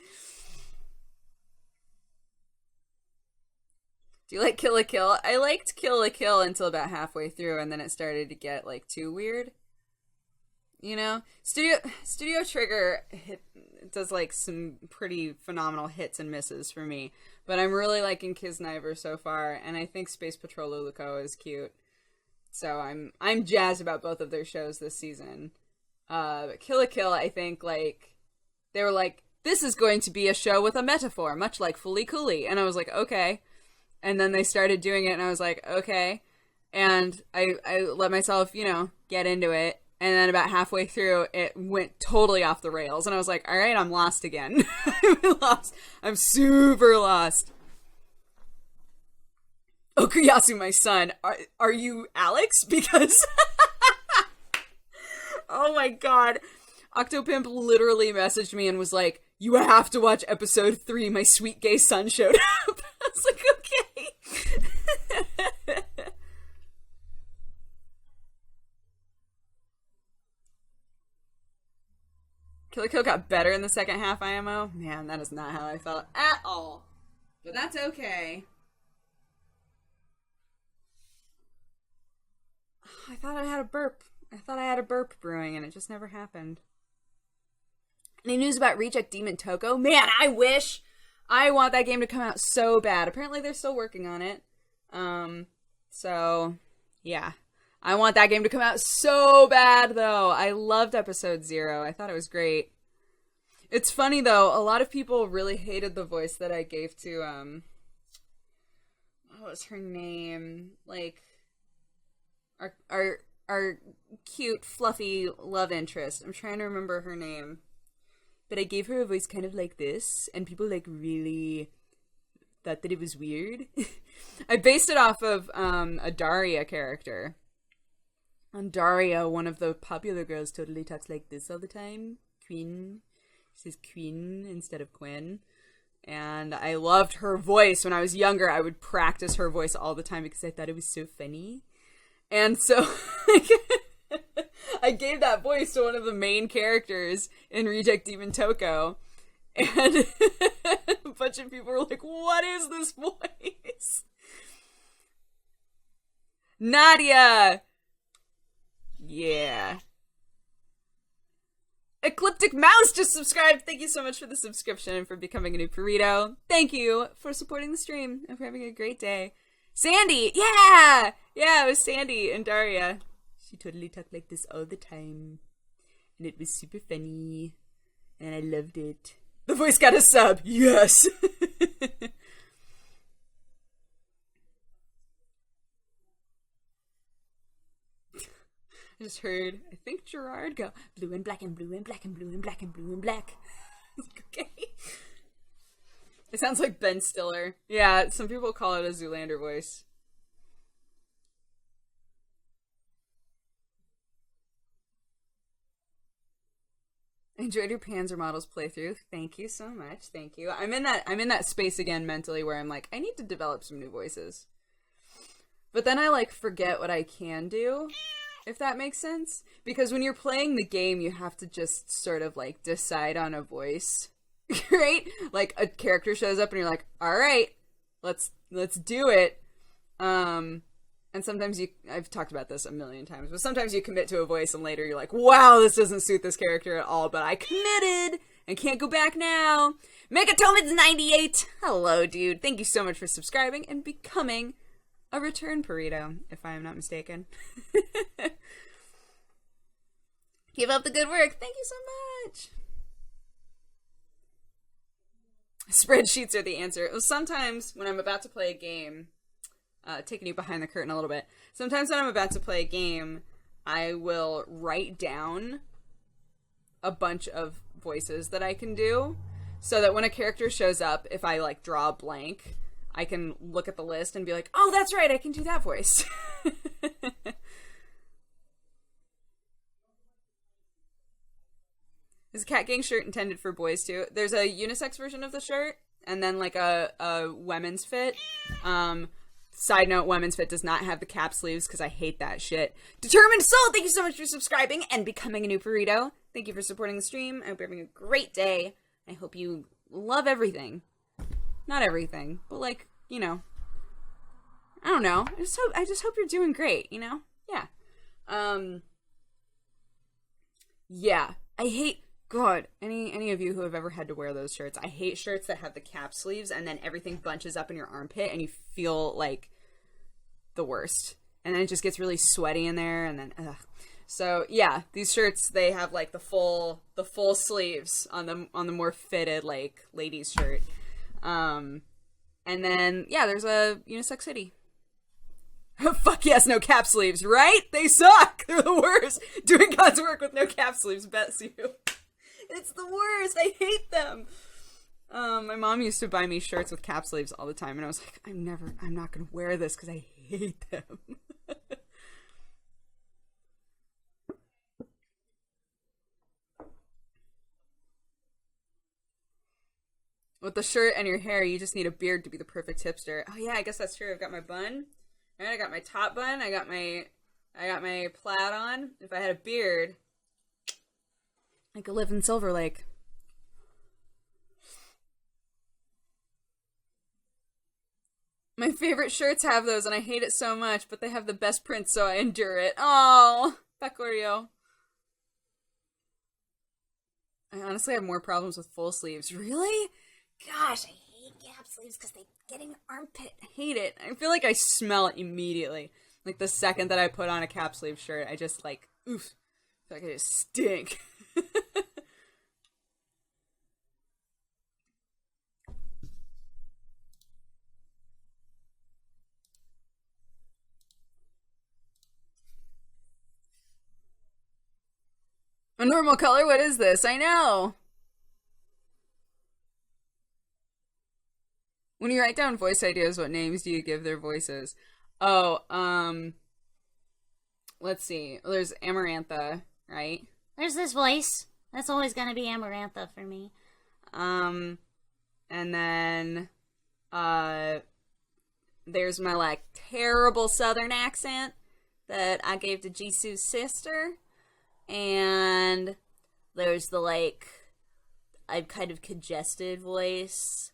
Do you like Kill la Kill? I liked Kill la Kill until about halfway through, and then it started to get, like, too weird. you know? Studio Trigger does like some pretty phenomenal hits and misses for me, but I'm really liking Kisniver so far, and I think Space Patrol Luluko is cute. So I'm jazzed about both of their shows this season. But Kill la Kill, I think, like, they were like, this is going to be a show with a metaphor, much like Fooly Cooly. And I was like, okay. And then they started doing it, and I was like, okay. And I let myself, you know, get into it. And then about halfway through, it went totally off the rails. And I was like, all right, I'm lost again. I'm lost. I'm super lost. Okuyasu, my son, are you Alex? Because... oh my god. Octopimp literally messaged me and was like, you have to watch episode 3, my sweet gay son showed up. I was like, okay. Kill la Kill got better in the second half, IMO. Man, that is not how I felt at all. But that's okay. I thought I had a burp. I thought I had a burp brewing, and it just never happened. Any news about Reject Demon Toko? Man, I wish! I want that game to come out so bad. Apparently they're still working on it. So, yeah. I want that game to come out so bad, though. I loved episode 0. I thought it was great. It's funny, though. A lot of people really hated the voice that I gave to, what was her name? Like, our cute, fluffy love interest. I'm trying to remember her name. But I gave her a voice kind of like this, and people, like, really thought that it was weird. I based it off of a Daria character. And Daria, one of the popular girls, totally talks like this all the time. Queen. She says Queen instead of Quinn. And I loved her voice. When I was younger, I would practice her voice all the time because I thought it was so funny. And so I gave that voice to one of the main characters in Reject Demon Toko. And a bunch of people were like, what is this voice? Nadia! Yeah. Ecliptic Mouse just subscribed. Thank you so much for the subscription and for becoming a new burrito. Thank you for supporting the stream and for having a great day. Sandy! Yeah! Yeah, it was Sandy and Daria. She totally talked like this all the time. And it was super funny. And I loved it. The voice got a sub. Yes! I just heard, I think Gerard go, blue and black and blue and black and blue and black and blue and black. Okay. It sounds like Ben Stiller. Yeah, some people call it a Zoolander voice. I enjoyed your Panzer Models playthrough. Thank you so much. Thank you. I'm in that space again mentally where I'm like, I need to develop some new voices. But then I like forget what I can do. If that makes sense. Because when you're playing the game, you have to just sort of, like, decide on a voice. Right? Like, a character shows up and you're like, alright, let's do it. And sometimes I've talked about this a million times, but sometimes you commit to a voice and later you're like, wow, this doesn't suit this character at all, but I committed and can't go back now. Megatomids98! Hello, dude. Thank you so much for subscribing and becoming a return burrito, if I am not mistaken. Keep up the good work. Thank you so much. Spreadsheets are the answer. Sometimes when I'm about to play a game, taking you behind the curtain a little bit, sometimes when I'm about to play a game, I will write down a bunch of voices that I can do, so that when a character shows up, if I, like, draw a blank, I can look at the list and be like, oh, that's right, I can do that voice. Is a Cat Gang shirt intended for boys, too? There's a unisex version of the shirt, and then, like, a women's fit. Side note, women's fit does not have the cap sleeves, because I hate that shit. Determined Soul, thank you so much for subscribing and becoming a new burrito. Thank you for supporting the stream. I hope you're having a great day. I hope you love everything. Not everything, but, like, you know, I don't know. I just hope you're doing great, you know? Yeah. Yeah, I hate. God, any of you who have ever had to wear those shirts, I hate shirts that have the cap sleeves and then everything bunches up in your armpit and you feel like the worst. And then it just gets really sweaty in there and then ugh. So yeah, these shirts, they have like the full sleeves on the more fitted like ladies shirt. And then yeah, there's a unisex hoodie. Fuck yes, no cap sleeves, right? They suck. They're the worst. Doing God's work with no cap sleeves bets you. It's the worst. I hate them. My mom used to buy me shirts with cap sleeves all the time, and I was like, I'm not gonna wear this because I hate them. With the shirt and your hair, you just need a beard to be the perfect hipster. Oh yeah, I guess that's true. I've got my bun. All right, I got my top bun. I got my plaid on. If I had a beard, I could live in Silver Lake. My favorite shirts have those, and I hate it so much, but they have the best prints, so I endure it. Oh, Pecorio. I honestly have more problems with full sleeves. Really? Gosh, I hate cap sleeves because they get in your armpit. I hate it. I feel like I smell it immediately. Like the second that I put on a cap sleeve shirt, I just like, oof. I feel like I just stink. A normal color? What is this? I know. When you write down voice ideas, what names do you give their voices? Oh, let's see. Well, there's Amarantha, right? There's this voice. That's always gonna be Amarantha for me. And then, there's my, like, terrible southern accent that I gave to Jisoo's sister. And there's the, like, I'm kind of congested voice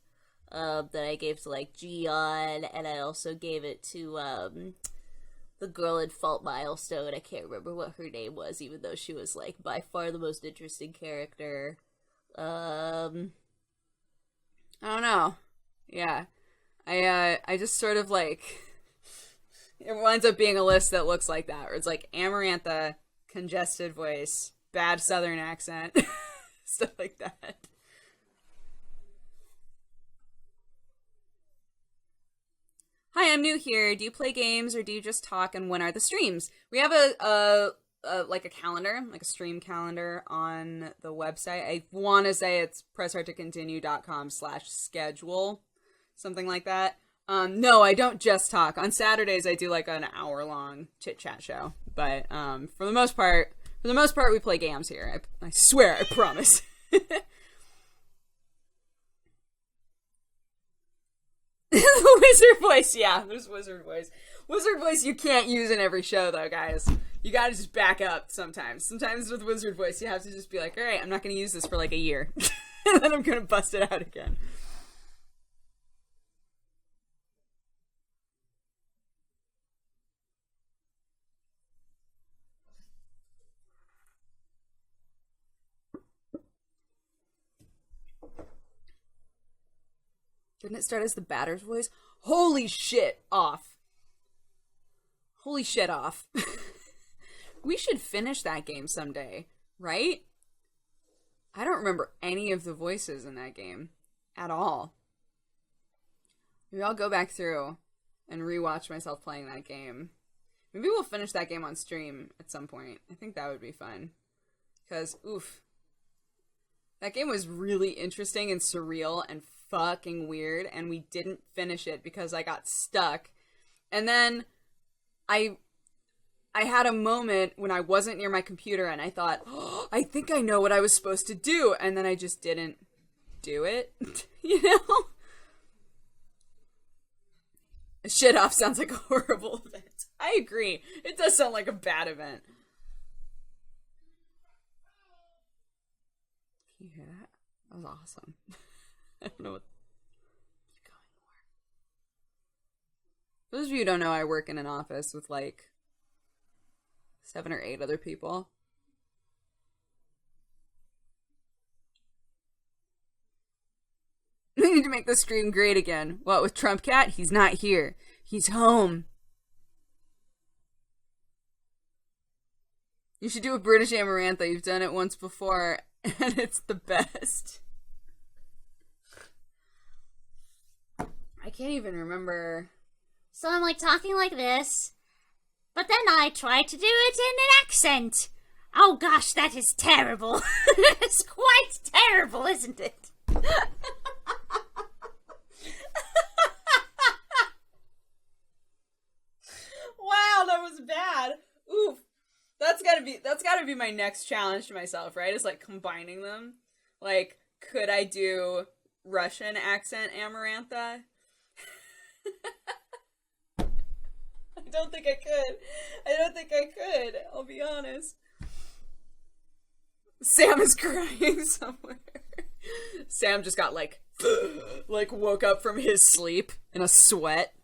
that I gave to, like, Gion, and I also gave it to the girl in Fault Milestone. I can't remember what her name was, even though she was, like, by far the most interesting character. I don't know. Yeah. I just sort of, like, it winds up being a list that looks like that, where it's, like, Amarantha, congested voice, bad southern accent, stuff like that. Hi, I'm new here. Do you play games or do you just talk, and when are the streams? We have a like a calendar, like a stream calendar on the website. I want to say it's presshardtocontinue.com/schedule, something like that. No, I don't just talk. On Saturdays, I do like an hour-long chit-chat show. But for the most part, we play games here. I swear, I promise. The wizard voice, yeah, there's wizard voice. Wizard voice you can't use in every show, though, guys. You gotta just back up sometimes. Sometimes with wizard voice, you have to just be like, alright, I'm not gonna use this for like a year. And then I'm gonna bust it out again. Didn't it start as the batter's voice? Holy shit, off. Holy shit, off. We should finish that game someday, right? I don't remember any of the voices in that game at all. Maybe I'll go back through and rewatch myself playing that game. Maybe we'll finish that game on stream at some point. I think that would be fun. Because, oof. That game was really interesting and surreal and fucking weird, and we didn't finish it because I got stuck. And then I had a moment when I wasn't near my computer and I thought, oh, I think I know what I was supposed to do, and then I just didn't do it. You know? Shit off sounds like a horrible event. I agree. It does sound like a bad event. Can you hear that? That was awesome. I don't know what you're going for. For those of you who don't know, I work in an office with like 7 or 8 other people. need to make the stream great again. What, with Trump Cat? He's not here. He's home. You should do a British Amarantha. You've done it once before, and it's the best. I can't even remember. So I'm like talking like this, but then I try to do it in an accent. Oh gosh, that is terrible. It's quite terrible, isn't it? Wow, that was bad. Oof. That's gotta be my next challenge to myself, right? Is like combining them. Like, could I do Russian accent Amarantha? I don't think I could. I'll be honest. Sam is crying somewhere. Sam just got like woke up from his sleep in a sweat.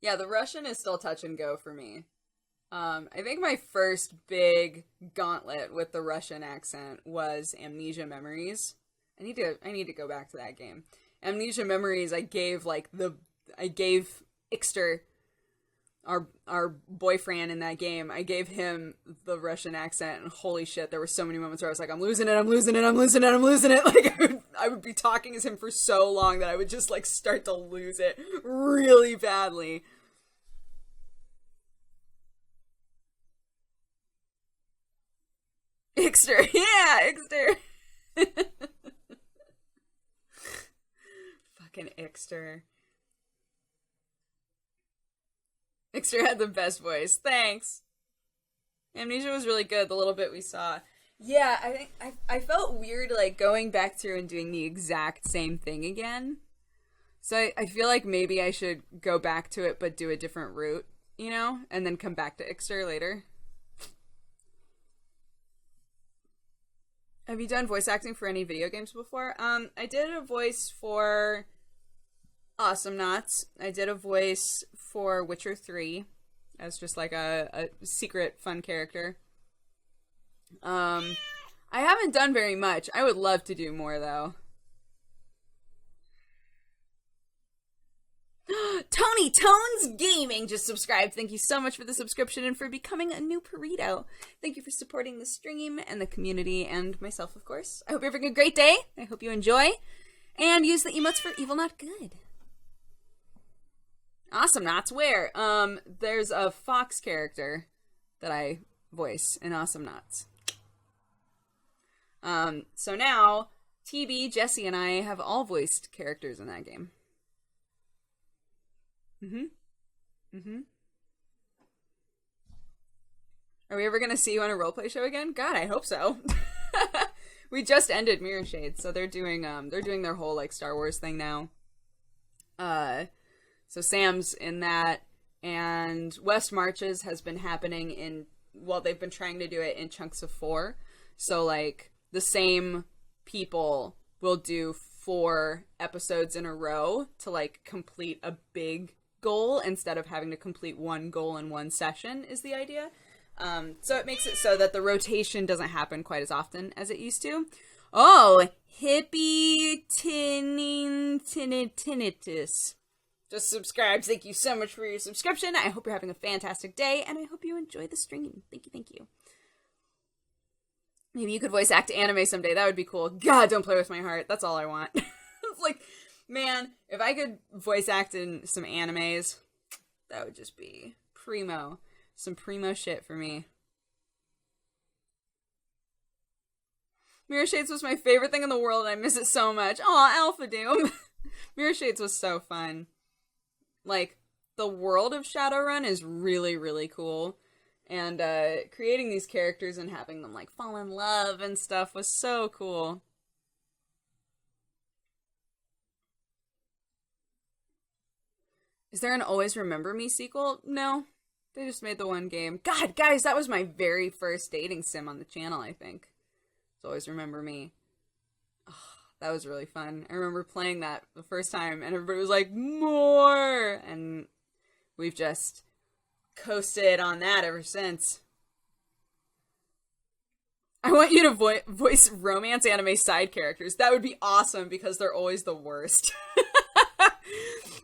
Yeah, the Russian is still touch and go for me. I think my first big gauntlet with the Russian accent was Amnesia Memories. I need to go back to that game. Amnesia Memories, I gave Ixter, our boyfriend in that game, I gave him the Russian accent, and holy shit, there were so many moments where I was like, I'm losing it. Like, I would be talking as him for so long that I would just, like, start to lose it really badly. Ixter, yeah, Ixter. Fucking Ixter. Ixter had the best voice. Thanks. Amnesia was really good, the little bit we saw. Yeah, I think I felt weird, like, going back through and doing the exact same thing again. So I feel like maybe I should go back to it, but do a different route, you know? And then come back to Ixter later. Have you done voice acting for any video games before? I did a voice for Awesome Knots. I did a voice for Witcher 3 as just like a secret fun character. I haven't done very much. I would love to do more though. Tony Tones Gaming just subscribed. Thank you so much for the subscription and for becoming a new Perito. Thank you for supporting the stream and the community and myself, of course. I hope you're having a great day. I hope you enjoy. And use the emotes for evil, not good. Awesome Knots, where? There's a Fox character that I voice in Awesome Knots. So now, TB, Jesse, and I have all voiced characters in that game. Are we ever gonna see you on a roleplay show again? God, I hope so. We just ended Mirror Shades, so they're doing their whole like Star Wars thing now. So Sam's in that, and West Marches has been happening they've been trying to do it in chunks of 4. So like the same people will do 4 episodes in a row to like complete a big goal instead of having to complete one goal in one session is the idea. So it makes it so that the rotation doesn't happen quite as often as it used to. Oh, hippie tinnitus just subscribed. Thank you so much for your subscription. I hope you're having a fantastic day, and I hope you enjoy the stream. Thank you. Maybe you could voice act anime someday. That would be cool. God, don't play with my heart. That's all I want. It's like, man, if I could voice act in some animes, that would just be primo. Some primo shit for me. Mirror Shades was my favorite thing in the world, and I miss it so much. Aw, Alpha Doom. Mirror Shades was so fun. Like, the world of Shadowrun is really, really cool. And creating these characters and having them, like, fall in love and stuff was so cool. Is there an Always Remember Me sequel? No. They just made the one game. God, guys, that was my very first dating sim on the channel, I think. So Always Remember Me. Oh, that was really fun. I remember playing that the first time, and everybody was like, more! And we've just coasted on that ever since. I want you to voice romance anime side characters. That would be awesome, because they're always the worst.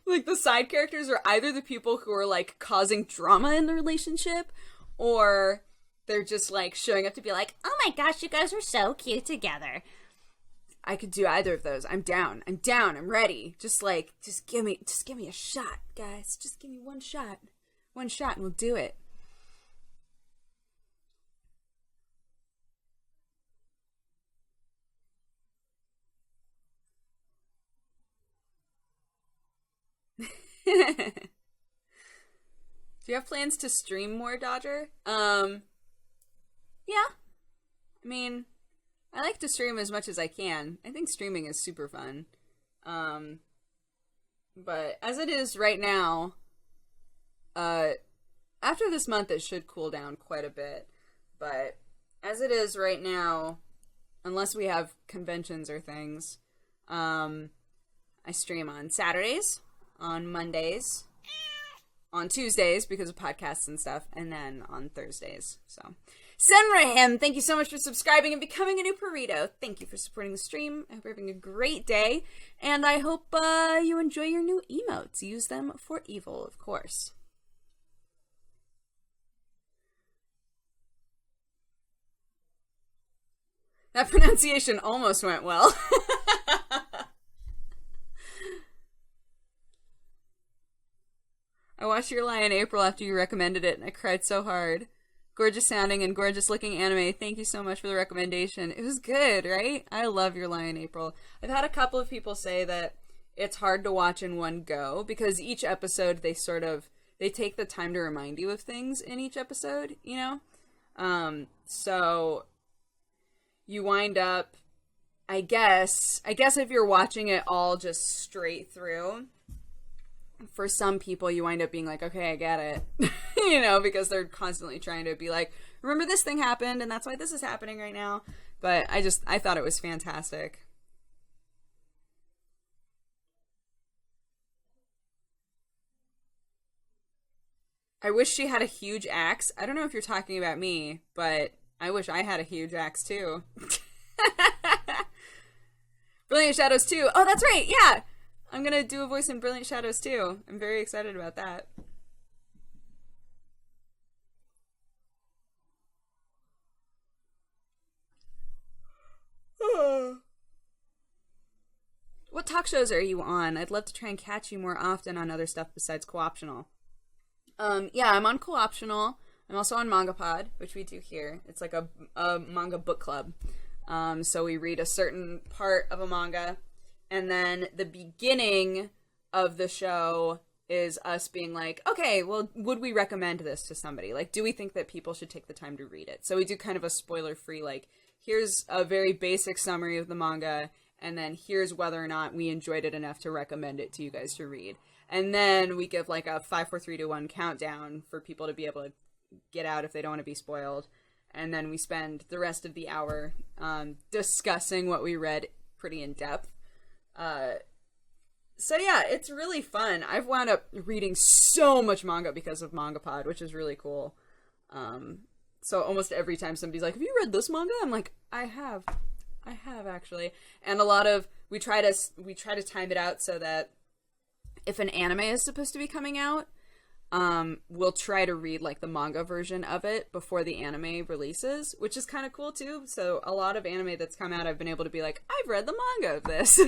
Like, the side characters are either the people who are, like, causing drama in the relationship, or they're just, like, showing up to be like, oh my gosh, you guys are so cute together. I could do either of those. I'm down. I'm ready. Just give me a shot, guys. Just give me one shot. One shot and we'll do it. Do you have plans to stream more, Dodger? Yeah. I mean, I like to stream as much as I can. I think streaming is super fun. But as it is right now, after this month it should cool down quite a bit. But as it is right now, unless we have conventions or things, I stream on Saturdays, on Mondays, on Tuesdays because of podcasts and stuff, and then on Thursdays. So, Senrahim, thank you so much for subscribing and becoming a new burrito. Thank you for supporting the stream. I hope you're having a great day, and I hope you enjoy your new emotes. Use them for evil, of course. That pronunciation almost went well. I watched Your Lie in April after you recommended it, and I cried so hard. Gorgeous sounding and gorgeous looking anime. Thank you so much for the recommendation. It was good, right? I love Your Lie in April. I've had a couple of people say that it's hard to watch in one go, because each episode they take the time to remind you of things in each episode, you know? So you wind up, I guess if you're watching it all just straight through, for some people, you wind up being like, okay, I get it, you know, because they're constantly trying to be like, remember this thing happened, and that's why this is happening right now. But I thought it was fantastic. I wish she had a huge axe. I don't know if you're talking about me, but I wish I had a huge axe too. Brilliant Shadows 2. Oh, that's right, yeah! I'm gonna do a voice in Brilliant Shadows too. I'm very excited about that. What talk shows are you on? I'd love to try and catch you more often on other stuff besides Co-optional. Yeah, I'm on Co-optional. I'm also on MangaPod, which we do here. It's like a manga book club. So we read a certain part of a manga, and then the beginning of the show is us being like, okay, well, would we recommend this to somebody? Like, do we think that people should take the time to read it? So we do kind of a spoiler-free, like, here's a very basic summary of the manga, and then here's whether or not we enjoyed it enough to recommend it to you guys to read. And then we give, like, a 5, 4, 3, 2, 1 countdown for people to be able to get out if they don't want to be spoiled. And then we spend the rest of the hour discussing what we read pretty in depth. So yeah, it's really fun. I've wound up reading so much manga because of MangaPod, which is really cool. So almost every time somebody's like, have you read this manga? I'm like, I have actually. And a lot of, we try to time it out so that if an anime is supposed to be coming out, we'll try to read like the manga version of it before the anime releases, which is kind of cool too. So a lot of anime that's come out, I've been able to be like, I've read the manga of this.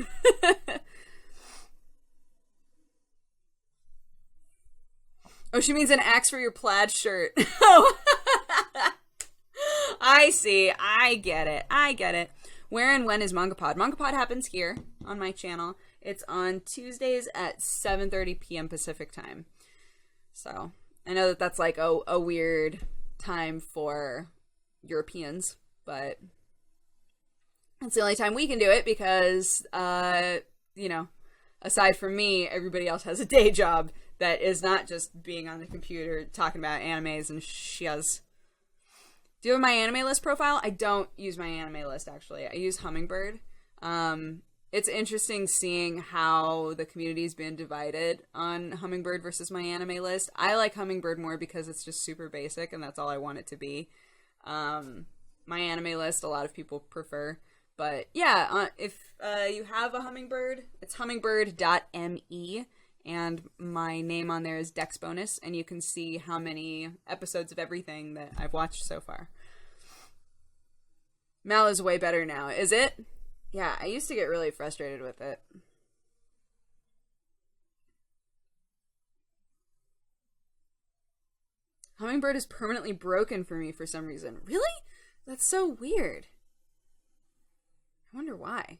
Oh, she means an axe for your plaid shirt. Oh, I see. I get it. Where and when is MangaPod? MangaPod happens here on my channel. It's on Tuesdays at 7:30 p.m. Pacific time. So I know that that's like a weird time for Europeans, but it's the only time we can do it because, you know, aside from me, everybody else has a day job that is not just being on the computer talking about animes and shias. Do you have my anime list profile? I don't use my anime list, actually. I use Hummingbird. It's interesting seeing how the community's been divided on Hummingbird versus my anime list. I like Hummingbird more because it's just super basic, and that's all I want it to be. My anime list, a lot of people prefer. But yeah, if you have a Hummingbird, it's hummingbird.me, and my name on there is DexBonus, and you can see how many episodes of everything that I've watched so far. Mal is way better now, is it? Yeah, I used to get really frustrated with it. Hummingbird is permanently broken for me for some reason. Really? That's so weird. I wonder why.